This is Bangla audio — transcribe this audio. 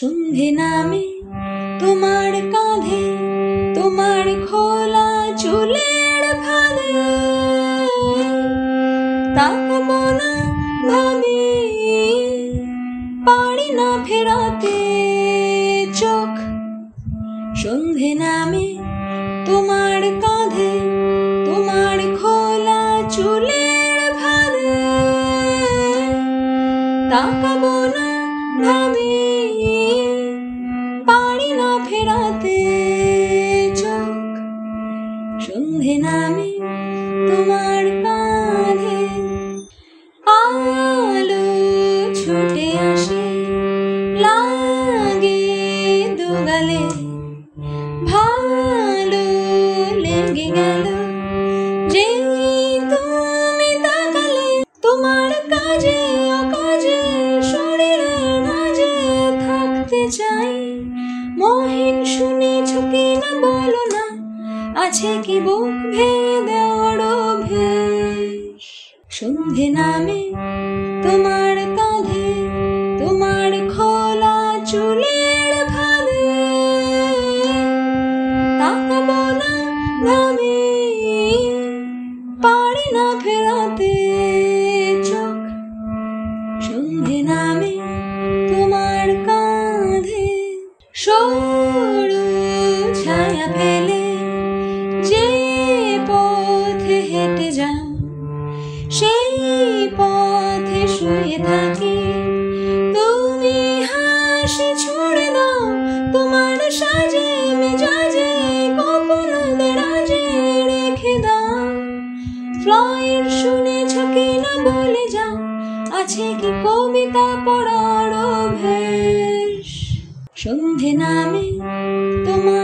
সন্ধে নামে তোমার কাঁধে, তোমার খোলা চুলের ফাঁদে তাকাবো না ভাবি, পারি না ফেরাতে চোখ। সন্ধে নামে তোমার কাঁধে, তোমার খোলা চুলের ফাঁদে তাকাবো না ভাবি, পারি না ফেরাতে চোখ। সন্ধে নামে তোমার কাঁধে, আলো ছুটে আসে লাগে দুগালে, ভালো লেগে গেল যে তুমি তাকালে। তোমার কাজে অকাজে শরীরে নাজে থাকতে চাই, মহিন শুনেছ কি না বলো না, আছে কি বুক ভেদে অড়ভেশ। সন্ধে নামে তোমার কাঁধে, তোমার খোলা চুলের ফাঁদে তাকাবো না ভাবি, পারি না ফেরাতে চোখ। সন্ধে নামে তোমার কাঁধে, সরু ছায়া ফেলে যে পথে হেঁটে যাও, সেই পথে শুয়ে থাকি। তুমি হাসি ছুড়ে দাও, তোমার সাজে মেজাজে গোপন দেরাজে রেখে দাও। ফ্লয়েড শুনেছ কি না বলে যাও, আছে কি কবিতা পড়ার অভ্যেস। সন্ধে নামে তোমার